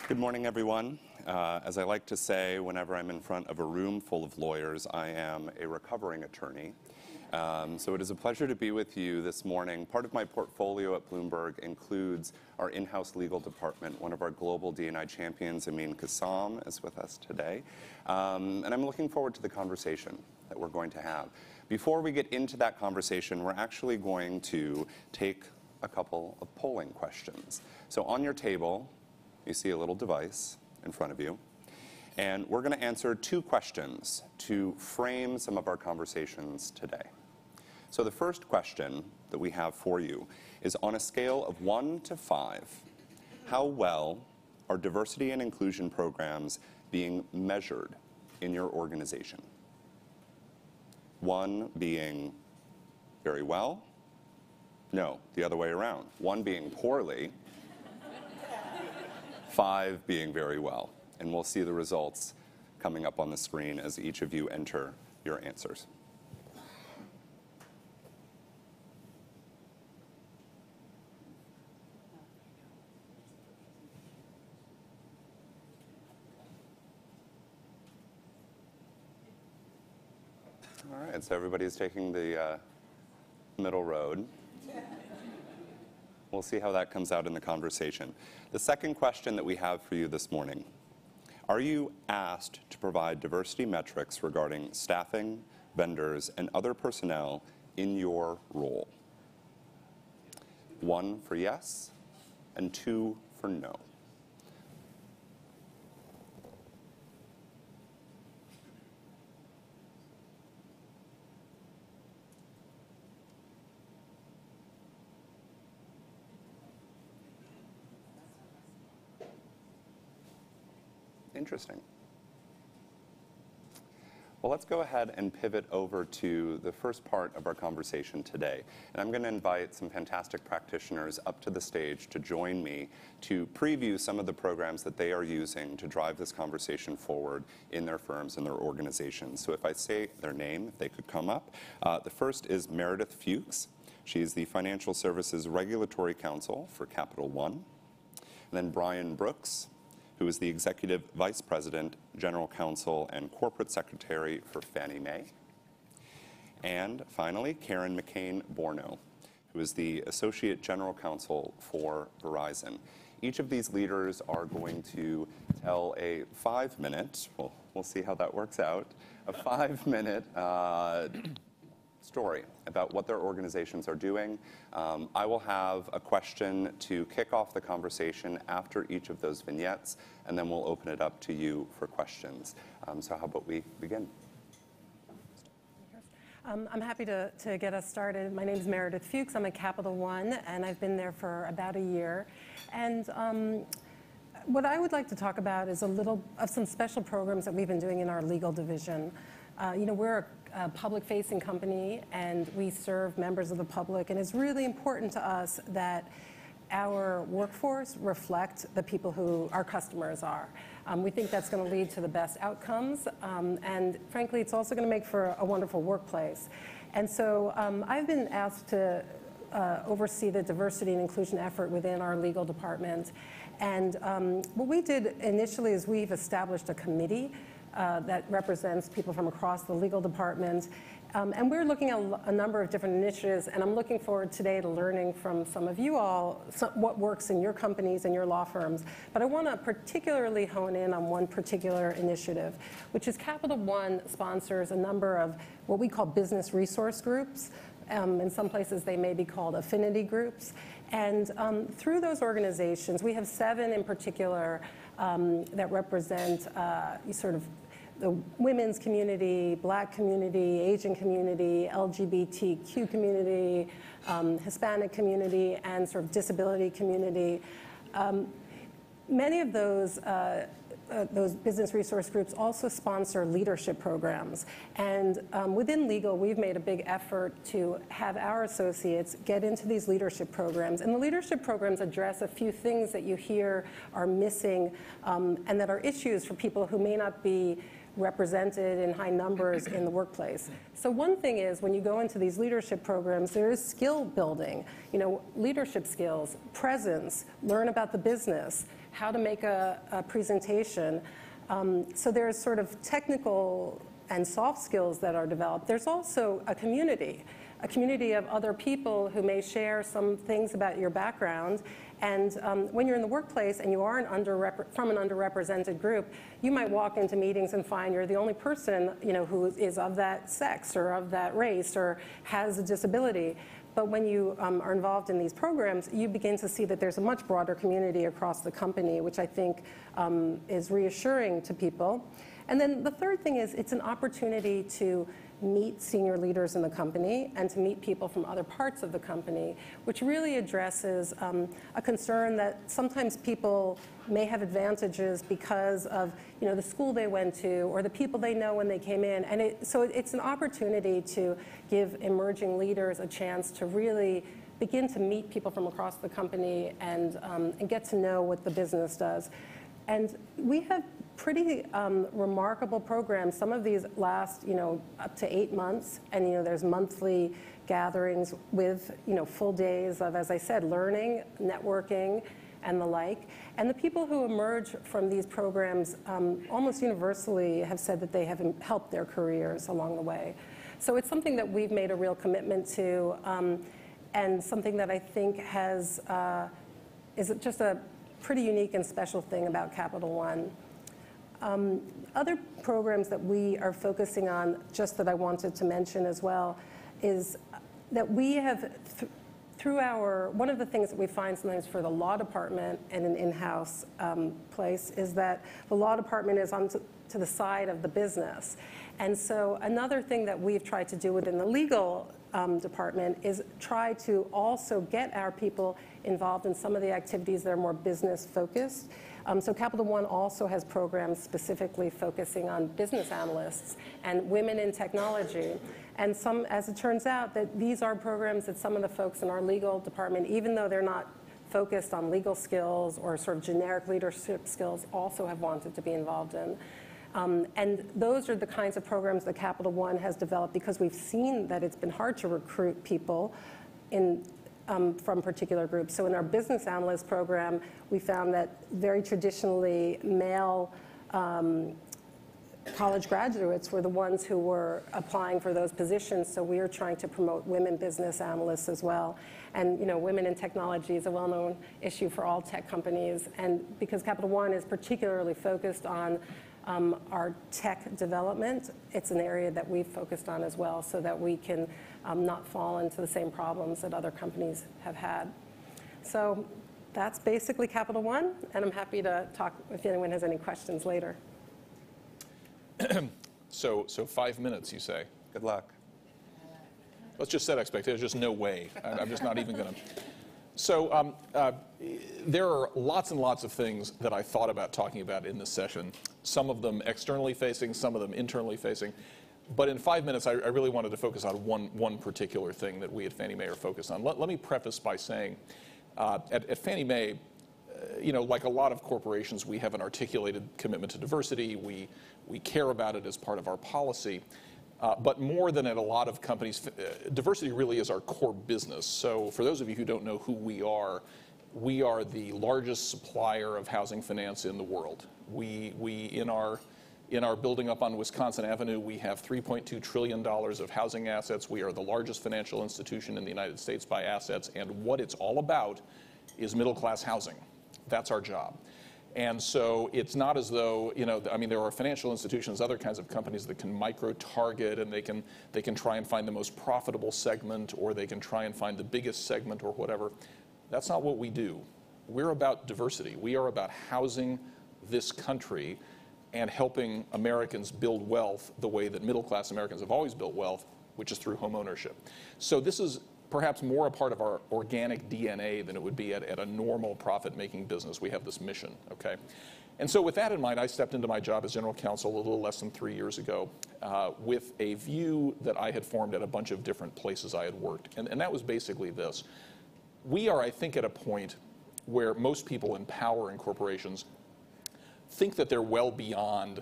Good morning, everyone. As I like to say whenever I'm in front of a room full of lawyers, I am a recovering attorney. So it is a pleasure to be with you this morning. Part of my portfolio at Bloomberg includes our in-house legal department. One of our global D&I champions, Amin Kassam, is with us today. And I'm looking forward to the conversation that we're going to have. Before we get into that conversation, we're actually going to take a couple of polling questions. So on your table, you see a little device in front of you. And we're going to answer two questions to frame some of our conversations today. So the first question that we have for you is, on a scale of 1 to 5, how well are diversity and inclusion programs being measured in your organization? 1 being very well. No, the other way around. 1 being poorly. 5 being very well. And we'll see the results coming up on the screen as each of you enter your answers. All right, so everybody's taking the middle road. We'll see how that comes out in the conversation. The second question that we have for you this morning: are you asked to provide diversity metrics regarding staffing, vendors, and other personnel in your role? 1 for yes, and 2 for no. Interesting. Well, let's go ahead and pivot over to the first part of our conversation today. And I'm going to invite some fantastic practitioners up to the stage to join me to preview some of the programs that they are using to drive this conversation forward in their firms and their organizations. So if I say their name, if they could come up. The first is Meredith Fuchs. She's the Financial Services Regulatory Counsel for Capital One. And then Brian Brooks, who is the Executive Vice President, General Counsel, and Corporate Secretary for Fannie Mae. And finally, Karen McCain Borno, who is the Associate General Counsel for Verizon. Each of these leaders are going to tell a 5-minute, we'll see how that works out, a 5-minute story about what their organizations are doing. I will have a question to kick off the conversation after each of those vignettes, and then we'll open it up to you for questions. So how about we begin? I'm happy to get us started. My name is Meredith Fuchs. I'm at Capital One, and I've been there for about a year. And what I would like to talk about is a little of some special programs that we've been doing in our legal division. We're a public-facing company, and we serve members of the public, and it's really important to us that our workforce reflect the people who our customers are. We think that's going to lead to the best outcomes, and frankly, it's also going to make for a wonderful workplace. And so I've been asked to oversee the diversity and inclusion effort within our legal department. And what we did initially is we've established a committee that represents people from across the legal department. And we're looking at a number of different initiatives, and I'm looking forward today to learning from some of you all what works in your companies and your law firms. But I want to particularly hone in on one particular initiative, which is Capital One sponsors a number of what we call business resource groups. In some places, they may be called affinity groups. And through those organizations, we have 7 in particular that represent sort of the women's community, Black community, Asian community, LGBTQ community, Hispanic community, and sort of disability community. Many of those business resource groups also sponsor leadership programs. And within legal, we've made a big effort to have our associates get into these leadership programs. And the leadership programs address a few things that you hear are missing and that are issues for people who may not be represented in high numbers in the workplace. So one thing is, when you go into these leadership programs, there is skill building, leadership skills, presence, learn about the business, how to make a presentation. So there's sort of technical and soft skills that are developed. There's also a community of other people who may share some things about your background. And when you're in the workplace and you are from an underrepresented group, you might walk into meetings and find you're the only person, who is of that sex or of that race or has a disability. But when you are involved in these programs, you begin to see that there's a much broader community across the company, which I think is reassuring to people. And then the third thing is it's an opportunity to meet senior leaders in the company and to meet people from other parts of the company, which really addresses a concern that sometimes people may have advantages because of the school they went to or the people they know when they came in. And so it's an opportunity to give emerging leaders a chance to really begin to meet people from across the company and get to know what the business does. And we have pretty remarkable programs. Some of these last, up to 8 months, and there's monthly gatherings with, full days of, as I said, learning, networking, and the like. And the people who emerge from these programs almost universally have said that they have helped their careers along the way. So it's something that we've made a real commitment to, and something that I think is just a pretty unique and special thing about Capital One. Other programs that we are focusing on, just that I wanted to mention as well, is that we have, one of the things that we find sometimes for the law department and an in-house place is that the law department is to the side of the business. And so another thing that we've tried to do within the legal department is try to also get our people involved in some of the activities that are more business focused. So Capital One also has programs specifically focusing on business analysts and women in technology. And as it turns out, that these are programs that some of the folks in our legal department, even though they're not focused on legal skills or sort of generic leadership skills, also have wanted to be involved in. And those are the kinds of programs that Capital One has developed because we've seen that it's been hard to recruit people from particular groups. So in our business analyst program, we found that very traditionally male college graduates were the ones who were applying for those positions. So we are trying to promote women business analysts as well. And women in technology is a well-known issue for all tech companies. And because Capital One is particularly focused on our tech development, it's an area that we've focused on as well so that we can not fall into the same problems that other companies have had. So that's basically Capital One, and I'm happy to talk if anyone has any questions later. So 5 minutes, you say? Good luck. Let's just set expectations. There's no way. I'm just not even going to. So there are lots and lots of things that I thought about talking about in this session, some of them externally facing, some of them internally facing. But in 5 minutes, I really wanted to focus on one particular thing that we at Fannie Mae are focused on. Let me preface by saying at Fannie Mae, like a lot of corporations, we have an articulated commitment to diversity. We care about it as part of our policy. But more than at a lot of companies, diversity really is our core business. So for those of you who don't know who we are the largest supplier of housing finance in the world. In our building up on Wisconsin Avenue, we have $3.2 trillion of housing assets. We are the largest financial institution in the United States by assets. And what it's all about is middle-class housing. That's our job. And so it's not as though, there are financial institutions, other kinds of companies that can micro-target, and they can try and find the most profitable segment, or they can try and find the biggest segment or whatever. That's not what we do. We're about diversity. We are about housing this country and helping Americans build wealth the way that middle-class Americans have always built wealth, which is through home ownership. So this is perhaps more a part of our organic DNA than it would be at a normal profit-making business. We have this mission, okay? And so with that in mind, I stepped into my job as general counsel a little less than 3 years ago with a view that I had formed at a bunch of different places I had worked. And that was basically this. We are, I think, at a point where most people in power in corporations think that they're well beyond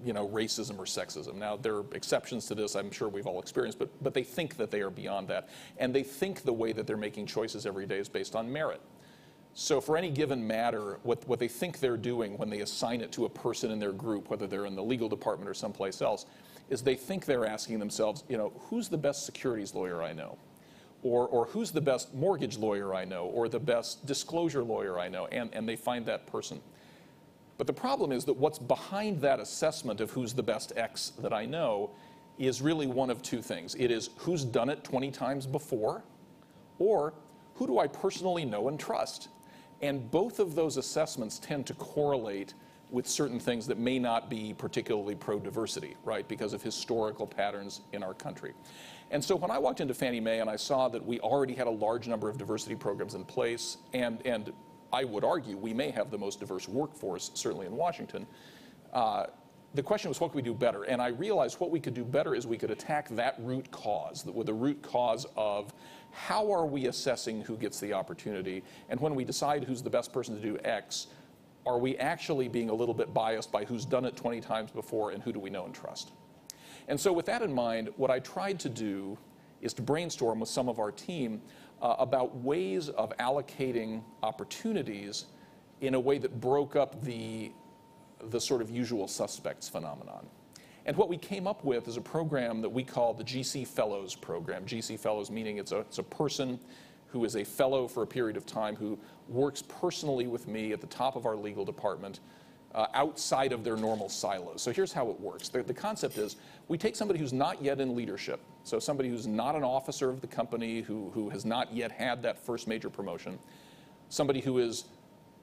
racism or sexism. Now, there are exceptions to this, I'm sure we've all experienced, but they think that they are beyond that. And they think the way that they're making choices every day is based on merit. So for any given matter, what they think they're doing when they assign it to a person in their group, whether they're in the legal department or someplace else, is they think they're asking themselves, who's the best securities lawyer I know? Or who's the best mortgage lawyer I know? Or the best disclosure lawyer I know? And they find that person. But the problem is that what's behind that assessment of who's the best X that I know is really one of two things. It is who's done it 20 times before, or who do I personally know and trust? And both of those assessments tend to correlate with certain things that may not be particularly pro-diversity, right, because of historical patterns in our country. And so when I walked into Fannie Mae and I saw that we already had a large number of diversity programs in place, and I would argue we may have the most diverse workforce, certainly in Washington, the question was, what could we do better? And I realized what we could do better is we could attack that root cause, the root cause of how are we assessing who gets the opportunity, and when we decide who's the best person to do X, are we actually being a little bit biased by who's done it 20 times before and who do we know and trust? And so with that in mind, what I tried to do is to brainstorm with some of our team about ways of allocating opportunities in a way that broke up the sort of usual suspects phenomenon. And what we came up with is a program that we call the GC Fellows program. GC Fellows meaning it's a person who is a fellow for a period of time who works personally with me at the top of our legal department outside of their normal silos. So here's how it works. The concept is we take somebody who's not yet in leadership, so somebody who's not an officer of the company, who has not yet had that first major promotion, somebody who is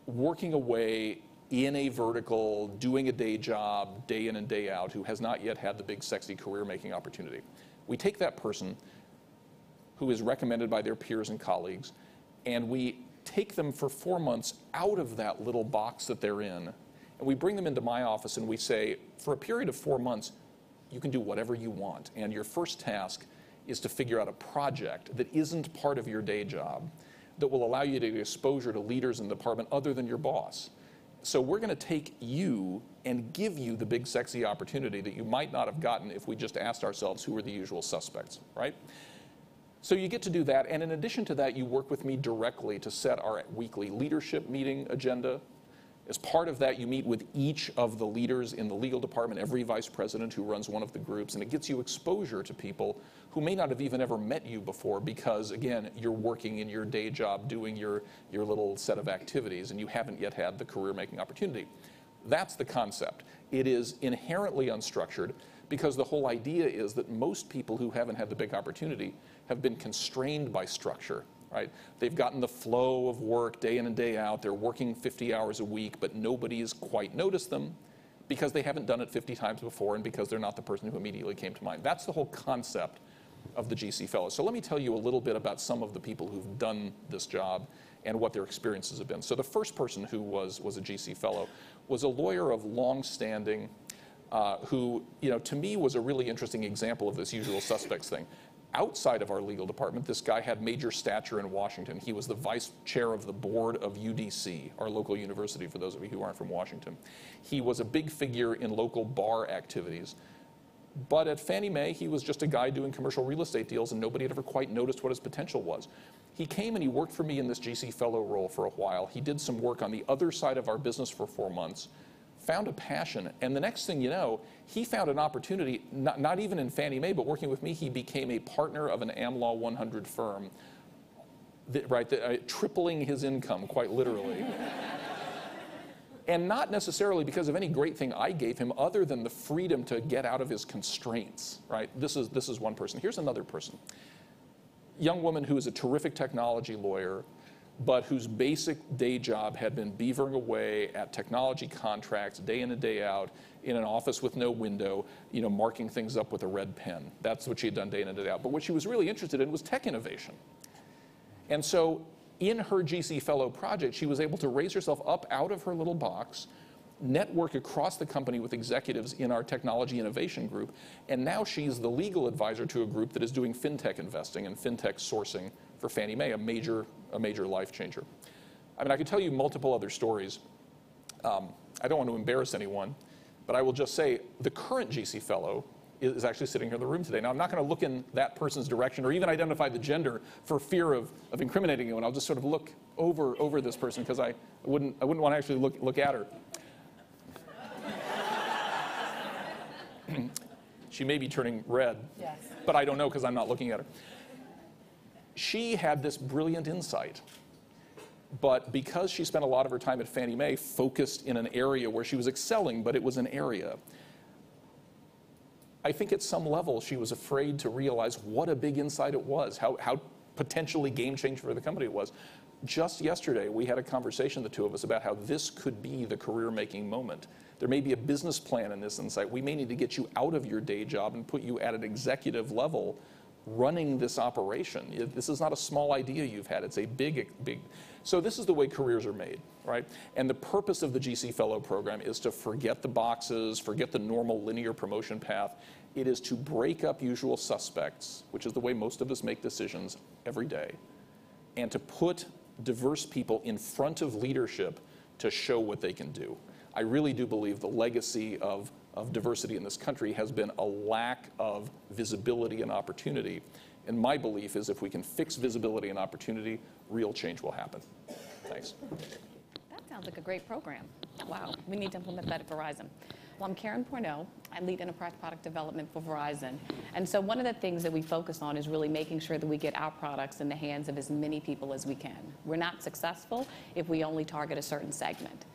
working away in a vertical, doing a day job, day in and day out, who has not yet had the big, sexy career-making opportunity. We take that person who is recommended by their peers and colleagues, and we take them for 4 months out of that little box that they're in, and we bring them into my office and we say, for a period of 4 months, you can do whatever you want, and your first task is to figure out a project that isn't part of your day job that will allow you to get exposure to leaders in the department other than your boss. So we're going to take you and give you the big, sexy opportunity that you might not have gotten if we just asked ourselves who are the usual suspects, right? So you get to do that, and in addition to that, you work with me directly to set our weekly leadership meeting agenda. As part of that, you meet with each of the leaders in the legal department, every vice president who runs one of the groups, and it gets you exposure to people who may not have even ever met you before because, again, you're working in your day job doing your little set of activities and you haven't yet had the career-making opportunity. That's the concept. It is inherently unstructured because the whole idea is that most people who haven't had the big opportunity have been constrained by structure. Right? They've gotten the flow of work day in and day out. They're working 50 hours a week, but nobody's quite noticed them because they haven't done it 50 times before and because they're not the person who immediately came to mind. That's the whole concept of the GC Fellows. So let me tell you a little bit about some of the people who've done this job and what their experiences have been. So the first person who was a GC Fellow was a lawyer of long standing who, to me was a really interesting example of this usual suspects thing. Outside of our legal department, this guy had major stature in Washington. He was the vice chair of the board of UDC, our local university, for those of you who aren't from Washington. He was a big figure in local bar activities. But at Fannie Mae, he was just a guy doing commercial real estate deals, and nobody had ever quite noticed what his potential was. He came and he worked for me in this GC Fellow role for a while. He did some work on the other side of our business for 4 months, found a passion, and the next thing you know, he found an opportunity, not even in Fannie Mae, but working with me, he became a partner of an AmLaw 100 firm, tripling his income, quite literally. And not necessarily because of any great thing I gave him, other than the freedom to get out of his constraints, right? This is one person. Here's another person. Young woman who is a terrific technology lawyer, but whose basic day job had been beavering away at technology contracts day in and day out in an office with no window, marking things up with a red pen. That's what she had done day in and day out. But what she was really interested in was tech innovation. And so in her GC Fellow project, she was able to raise herself up out of her little box, network across the company with executives in our technology innovation group, and now she's the legal advisor to a group that is doing fintech investing and fintech sourcing for Fannie Mae, a major life changer. I mean, I could tell you multiple other stories. I don't want to embarrass anyone, but I will just say the current GC Fellow is actually sitting here in the room today. Now, I'm not going to look in that person's direction or even identify the gender for fear of incriminating you, and I'll just sort of look over this person because I wouldn't want to actually look at her. She may be turning red, Yes. but I don't know because I'm not looking at her. She had this brilliant insight, but because she spent a lot of her time at Fannie Mae focused in an area where she was excelling, but it was an area, I think at some level she was afraid to realize what a big insight it was, how potentially game-changing for the company it was. Just yesterday, we had a conversation, the two of us, about how this could be the career-making moment. There may be a business plan in this insight. We may need to get you out of your day job and put you at an executive level running this operation. This is not a small idea you've had. It's a big. So this is the way careers are made, right? And the purpose of the GC Fellow program is to forget the boxes, forget the normal linear promotion path. It is to break up usual suspects, which is the way most of us make decisions every day, and to put diverse people in front of leadership to show what they can do. I really do believe the legacy of diversity in this country has been a lack of visibility and opportunity. And my belief is if we can fix visibility and opportunity, real change will happen. Thanks. That sounds like a great program. Wow, we need to implement that at Verizon. Well, I'm Karen Borno. I lead enterprise product development for Verizon. And so one of the things that we focus on is really making sure that we get our products in the hands of as many people as we can. We're not successful if we only target a certain segment.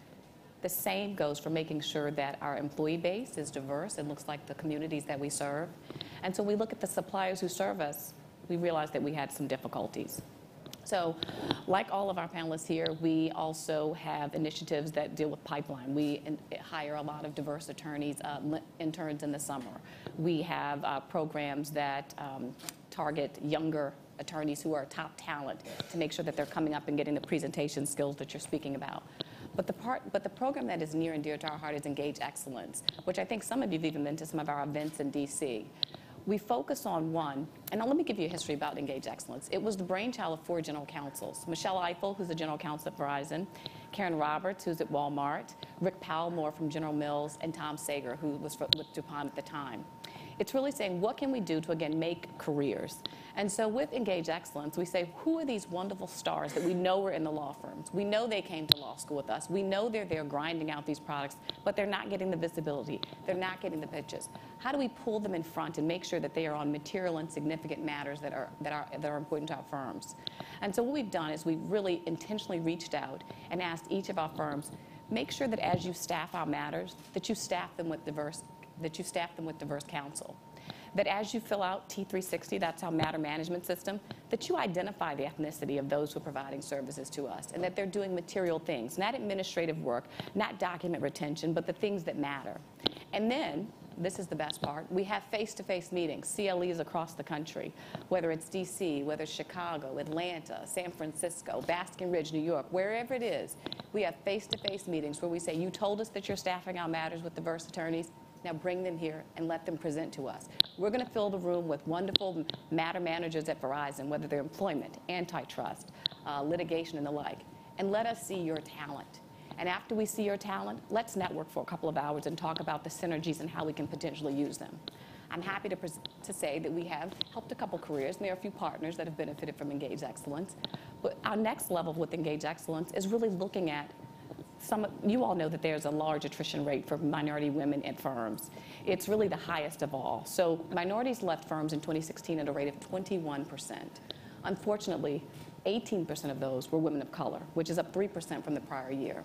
The same goes for making sure that our employee base is diverse and looks like the communities that we serve. And so we look at the suppliers who serve us, we realized that we had some difficulties. So like all of our panelists here, we also have initiatives that deal with pipeline. We hire a lot of diverse attorneys, interns in the summer. We have programs that target younger attorneys who are top talent to make sure that they're coming up and getting the presentation skills that you're speaking about. But the program that is near and dear to our heart is Engage Excellence, which I think some of you have even been to some of our events in DC. We focus on one, and now let me give you a history about Engage Excellence. It was the brainchild of 4 general counsels. Michelle Eiffel, who's the general counsel at Verizon, Karen Roberts, who's at Walmart, Rick Powellmore from General Mills, and Tom Sager, who was with DuPont at the time. It's really saying, what can we do to, again, make careers? And so with Engage Excellence, we say, who are these wonderful stars that we know are in the law firms? We know they came to law school with us. We know they're there grinding out these products, but they're not getting the visibility. They're not getting the pitches. How do we pull them in front and make sure that they are on material and significant matters that are important to our firms? And so what we've done is we've really intentionally reached out and asked each of our firms, make sure that as you staff our matters, that you staff them with diverse counsel. That as you fill out T360, that's our matter management system, that you identify the ethnicity of those who are providing services to us and that they're doing material things, not administrative work, not document retention, but the things that matter. And then, this is the best part, we have face-to-face meetings, CLEs across the country, whether it's DC, whether it's Chicago, Atlanta, San Francisco, Baskin Ridge, New York, wherever it is, we have face-to-face meetings where we say, you told us that you're staffing our matters with diverse attorneys, now bring them here and let them present to us. We're going to fill the room with wonderful matter managers at Verizon, whether they're employment, antitrust, litigation, and the like. And let us see your talent. And after we see your talent, let's network for a couple of hours and talk about the synergies and how we can potentially use them. I'm happy to say that we have helped a couple careers, and there are a few partners that have benefited from Engage Excellence. But our next level with Engage Excellence is really looking at you all know that there's a large attrition rate for minority women at firms. It's really the highest of all. So minorities left firms in 2016 at a rate of 21%. Unfortunately, 18% of those were women of color, which is up 3% from the prior year.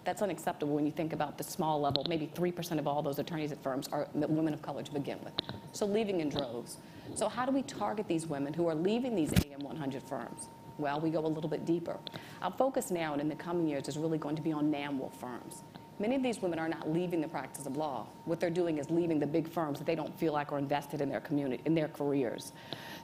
That's unacceptable when you think about the small level. Maybe 3% of all those attorneys at firms are women of color to begin with. So leaving in droves. So how do we target these women who are leaving these AM 100 firms? Well, we go a little bit deeper. Our focus now and in the coming years is really going to be on NAMWOL firms. Many of these women are not leaving the practice of law. What they're doing is leaving the big firms that they don't feel like are invested in their community, in their careers.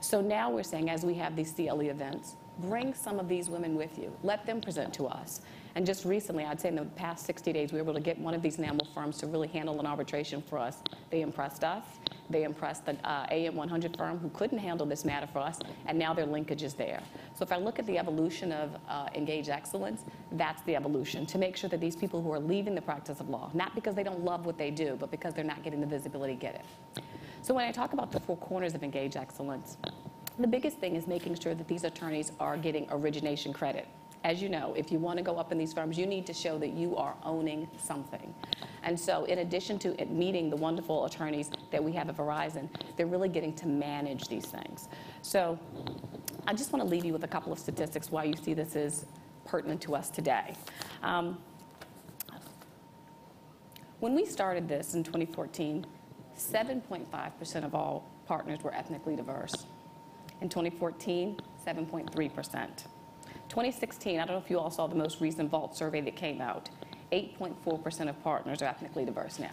So now we're saying, as we have these CLE events, bring some of these women with you. Let them present to us. And just recently, I'd say in the past 60 days, we were able to get one of these NAMWOL firms to really handle an arbitration for us. They impressed us. They impressed the AM 100 firm who couldn't handle this matter for us, and now their linkage is there. So if I look at the evolution of Engage Excellence, that's the evolution, to make sure that these people who are leaving the practice of law, not because they don't love what they do, but because they're not getting the visibility, get it. So when I talk about the 4 corners of Engage Excellence, the biggest thing is making sure that these attorneys are getting origination credit. As you know, if you want to go up in these firms, you need to show that you are owning something. And so in addition to meeting the wonderful attorneys that we have at Verizon, they're really getting to manage these things. So I just want to leave you with a couple of statistics why you see this is pertinent to us today. When we started this in 2014, 7.5% of all partners were ethnically diverse. In 2014, 7.3%. 2016, I don't know if you all saw the most recent Vault survey that came out, 8.4% of partners are ethnically diverse now.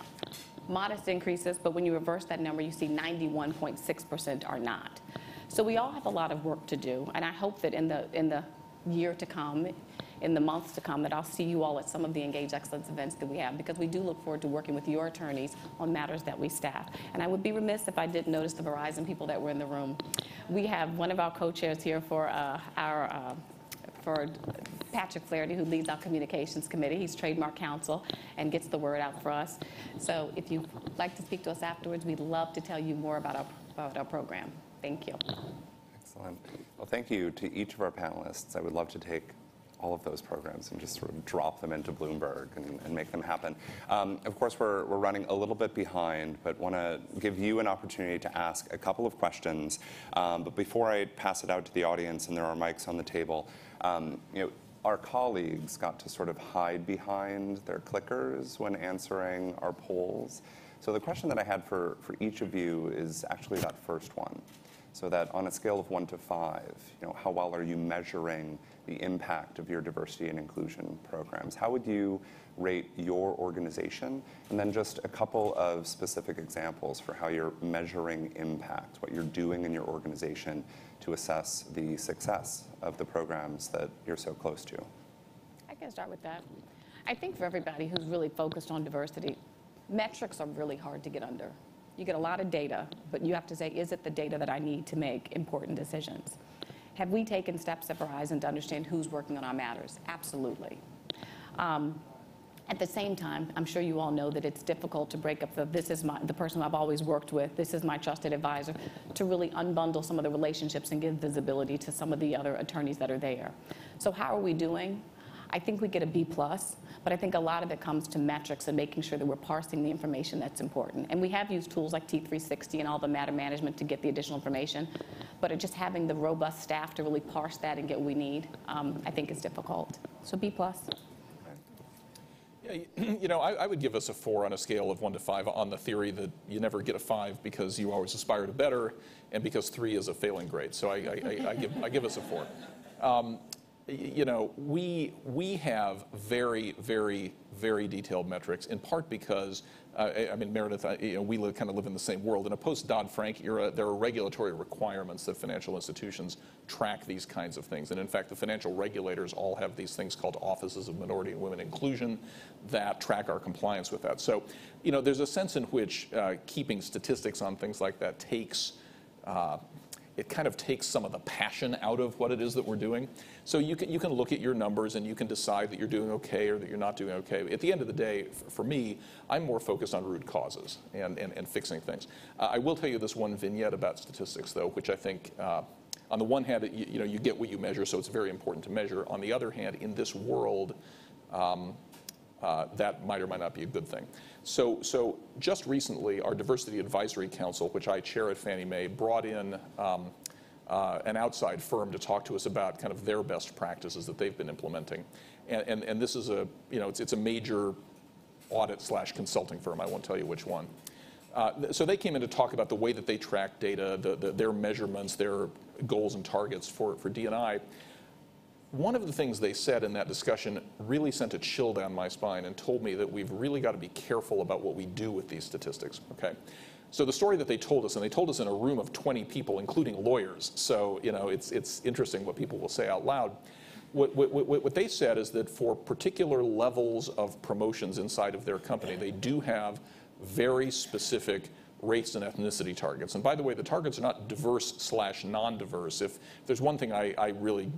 Modest increases, but when you reverse that number, you see 91.6% are not. So we all have a lot of work to do, and I hope that in the year to come, in the months to come, that I'll see you all at some of the Engage Excellence events that we have, because we do look forward to working with your attorneys on matters that we staff. And I would be remiss if I didn't notice the Verizon people that were in the room. We have one of our co-chairs here for for Patrick Flaherty, who leads our communications committee. He's trademark counsel and gets the word out for us. So if you'd like to speak to us afterwards, we'd love to tell you more about our program. Thank you. Excellent. Well, thank you to each of our panelists. I would love to take all of those programs and just sort of drop them into Bloomberg and make them happen. Of course, we're running a little bit behind, but want to give you an opportunity to ask a couple of questions. But before I pass it out to the audience, and there are mics on the table, our colleagues got to sort of hide behind their clickers when answering our polls. So the question that I had for each of you is actually that first one. So that on a scale of 1 to 5, how well are you measuring the impact of your diversity and inclusion programs? How would you rate your organization? And then just a couple of specific examples for how you're measuring impact, what you're doing in your organization to assess the success of the programs that you're so close to. I can start with that. I think for everybody who's really focused on diversity, metrics are really hard to get under. You get a lot of data, but you have to say, is it the data that I need to make important decisions? Have we taken steps at Verizon to understand who's working on our matters? Absolutely. At the same time, I'm sure you all know that it's difficult to break up the person I've always worked with, this is my trusted advisor, to really unbundle some of the relationships and give visibility to some of the other attorneys that are there. So how are we doing? I think we get a B+, but I think a lot of it comes to metrics and making sure that we're parsing the information that's important. And we have used tools like T360 and all the matter management to get the additional information, but just having the robust staff to really parse that and get what we need, I think is difficult. So B+. Yeah, I would give us a 4 on a scale of 1 to 5 on the theory that you never get a 5 because you always aspire to better, and because 3 is a failing grade. So I give us a 4. We have very, very, very detailed metrics, in part because, Meredith, we kind of live in the same world. In a post-Dodd-Frank era, there are regulatory requirements that financial institutions track these kinds of things. And in fact, the financial regulators all have these things called Offices of Minority and Women Inclusion that track our compliance with that. So, there's a sense in which keeping statistics on things like that takes it kind of takes some of the passion out of what it is that we're doing. So you can look at your numbers and you can decide that you're doing okay or that you're not doing okay. At the end of the day, for me, I'm more focused on root causes and fixing things. I will tell you this one vignette about statistics, though, which I think, on the one hand, you get what you measure, so it's very important to measure. On the other hand, in this world, that might or might not be a good thing. So just recently, our Diversity Advisory Council, which I chair at Fannie Mae, brought in an outside firm to talk to us about kind of their best practices that they've been implementing. And this is it's a major audit/consulting firm. I won't tell you which one. So they came in to talk about the way that they track data, their measurements, their goals and targets for D&I. One of the things they said in that discussion really sent a chill down my spine and told me that we've really got to be careful about what we do with these statistics, okay? So the story that they told us, and they told us in a room of 20 people, including lawyers, so it's interesting what people will say out loud. What they said is that for particular levels of promotions inside of their company, they do have very specific race and ethnicity targets. And by the way, the targets are not diverse/non-diverse. If there's one thing I really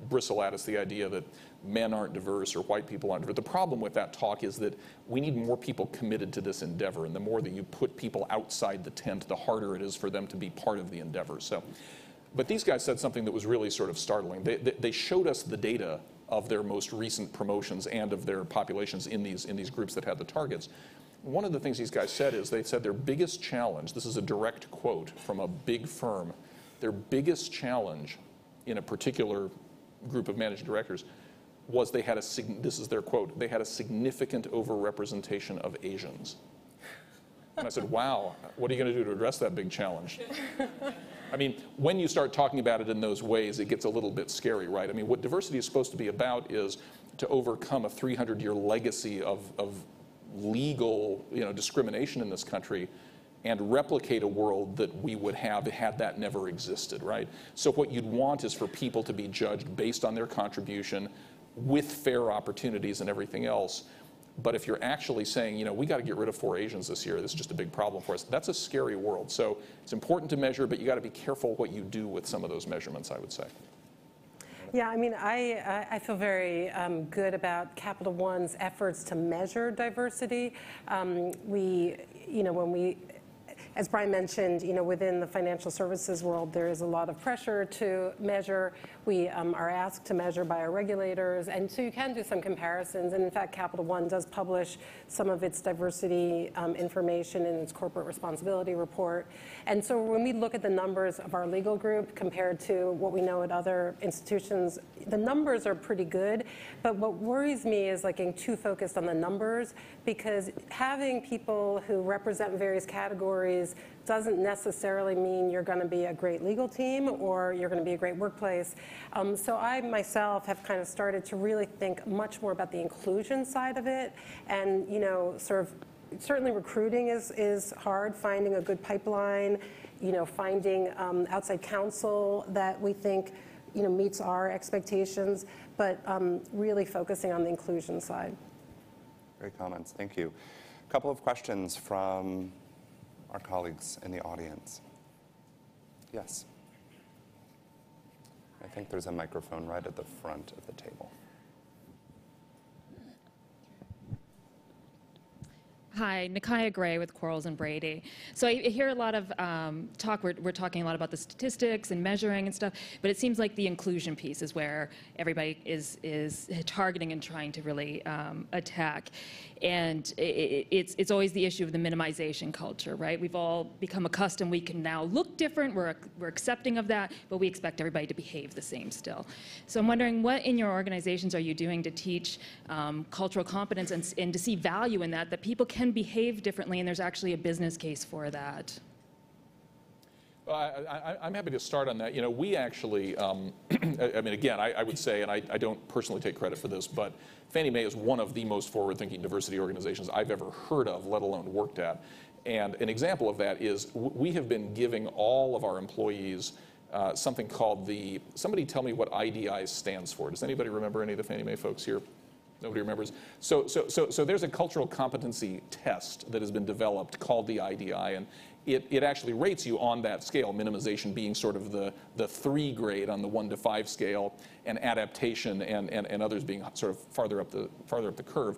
bristle at, is the idea that men aren't diverse or white people aren't diverse. The problem with that talk is that we need more people committed to this endeavor, and the more that you put people outside the tent, the harder it is for them to be part of the endeavor. So, but these guys said something that was really sort of startling. They showed us the data of their most recent promotions and of their populations in these groups that had the targets. One of the things these guys said is they said their biggest challenge, this is a direct quote from a big firm, their biggest challenge in a particular group of managing directors was they had this is their quote, they had a significant overrepresentation of Asians. And I said, wow, what are you going to do to address that big challenge? I mean, when you start talking about it in those ways, it gets a little bit scary, right? I mean, what diversity is supposed to be about is to overcome a 300-year legacy of legal, discrimination in this country and replicate a world that we would have had that never existed, right? So what you'd want is for people to be judged based on their contribution with fair opportunities and everything else. But if you're actually saying, we got to get rid of 4 Asians this year, this is just a big problem for us, that's a scary world. So it's important to measure, but you got to be careful what you do with some of those measurements, I would say. Yeah, I mean, I feel very good about Capital One's efforts to measure diversity. When we, as Brian mentioned, within the financial services world, there is a lot of pressure to measure. We are asked to measure by our regulators, and so you can do some comparisons. And in fact, Capital One does publish some of its diversity information in its corporate responsibility report. And so when we look at the numbers of our legal group compared to what we know at other institutions, the numbers are pretty good. But what worries me is getting too focused on the numbers, because having people who represent various categories doesn't necessarily mean you're going to be a great legal team or you're going to be a great workplace. So I myself have kind of started to really think much more about the inclusion side of it, and certainly recruiting is hard, finding a good pipeline, finding outside counsel that we think meets our expectations, but really focusing on the inclusion side. Great comments, thank you. A couple of questions from our colleagues in the audience. Yes. I think there's a microphone right at the front of the table. Hi, Nikaya Gray with Quarles and Brady. So I hear a lot of talk, we're talking a lot about the statistics and measuring and stuff, but it seems like the inclusion piece is where everybody is targeting and trying to really attack. And it's always the issue of the minimization culture, right? We've all become accustomed, we can now look different, we're accepting of that, but we expect everybody to behave the same still. So I'm wondering, what in your organizations are you doing to teach cultural competence and to see value in that people can behave differently and there's actually a business case for that? Well, I'm happy to start on that. We actually, I mean, again, I would say, and I don't personally take credit for this, but Fannie Mae is one of the most forward-thinking diversity organizations I've ever heard of, let alone worked at. And an example of that is we have been giving all of our employees something called somebody tell me what IDI stands for. Does anybody remember any of the Fannie Mae folks here? Nobody remembers? So there's a cultural competency test that has been developed called the IDI, and it actually rates you on that scale, minimization being sort of the 3 grade on the 1 to 5 scale, and adaptation and others being sort of farther up the curve.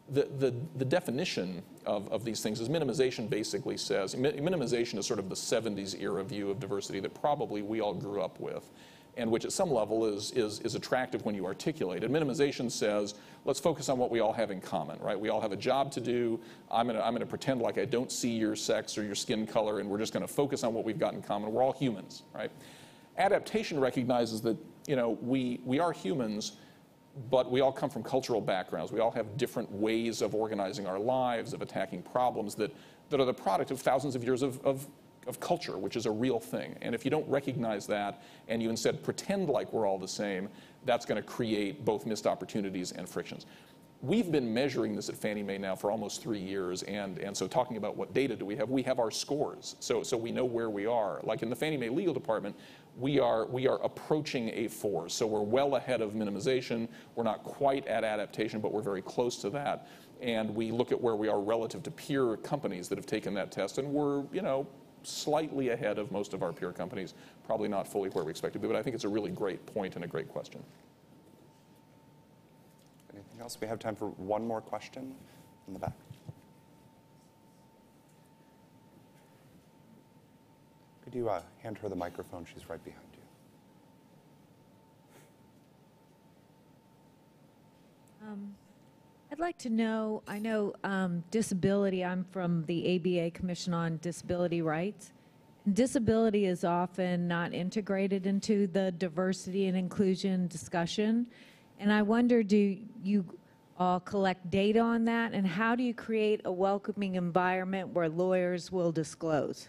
The definition of these things is minimization basically says, minimization is sort of the 70s era view of diversity that probably we all grew up with, and which at some level is attractive when you articulate it. Minimization says, let's focus on what we all have in common, right? We all have a job to do. I'm gonna pretend like I don't see your sex or your skin color, and we're just gonna focus on what we've got in common. We're all humans, right? Adaptation recognizes that, we are humans, but we all come from cultural backgrounds. We all have different ways of organizing our lives, of attacking problems that are the product of thousands of years of culture, which is a real thing. And if you don't recognize that and you instead pretend like we're all the same, that's going to create both missed opportunities and frictions. We've been measuring this at Fannie Mae now for almost 3 years, and so talking about what data do we have our scores, so we know where we are. Like in the Fannie Mae legal department, we are approaching a 4, so we're well ahead of minimization. We're not quite at adaptation, but we're very close to that. And we look at where we are relative to peer companies that have taken that test, and we're, slightly ahead of most of our peer companies, probably not fully where we expect to be, but I think it's a really great point and a great question. else? We have time for one more question in the back. Could you hand her the microphone? She's right behind you. I'd like to know, I know disability, I'm from the ABA Commission on Disability Rights. Disability is often not integrated into the diversity and inclusion discussion. And I wonder, do you all collect data on that? And how do you create a welcoming environment where lawyers will disclose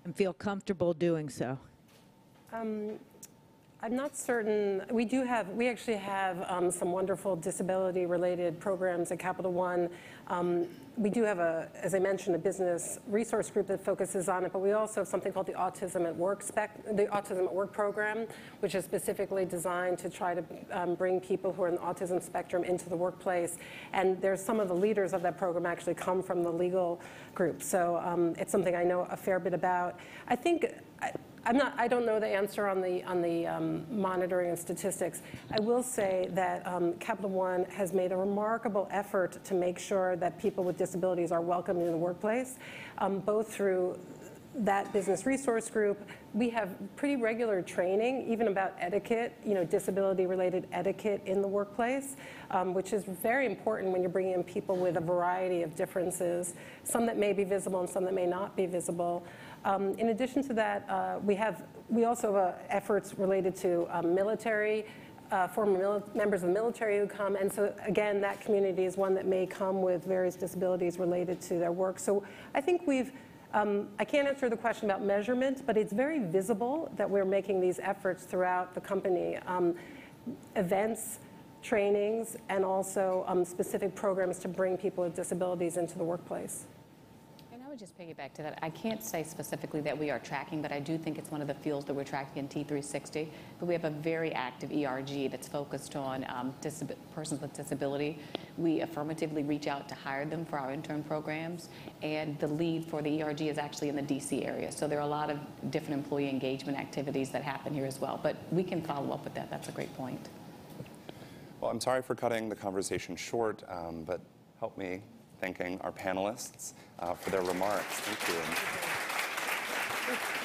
and feel comfortable doing so? I'm not certain. We actually have some wonderful disability-related programs at Capital One. We do have, as I mentioned, a business resource group that focuses on it, but we also have something called the Autism at Work program, which is specifically designed to try to bring people who are in the autism spectrum into the workplace. And there's some of the leaders of that program actually come from the legal group. So it's something I know a fair bit about. I think I don't know the answer on the monitoring and statistics. I will say that Capital One has made a remarkable effort to make sure that people with disabilities are welcomed in the workplace, both through that business resource group. We have pretty regular training, even about etiquette, disability-related etiquette in the workplace, which is very important when you're bringing in people with a variety of differences, some that may be visible and some that may not be visible. In addition to that, we also have efforts related to military, former members of the military who come, and so again, that community is one that may come with various disabilities related to their work. So I think I can't answer the question about measurement, but it's very visible that we're making these efforts throughout the company. Events, trainings, and also specific programs to bring people with disabilities into the workplace. And I would just piggyback to that. I can't say specifically that we are tracking, but I do think it's one of the fields that we're tracking in T360. But we have a very active ERG that's focused on persons with disability. We affirmatively reach out to hire them for our intern programs, and the lead for the ERG is actually in the DC area. So there are a lot of different employee engagement activities that happen here as well. But we can follow up with that. That's a great point. Well, I'm sorry for cutting the conversation short, but help me thanking our panelists for their remarks. Thank you.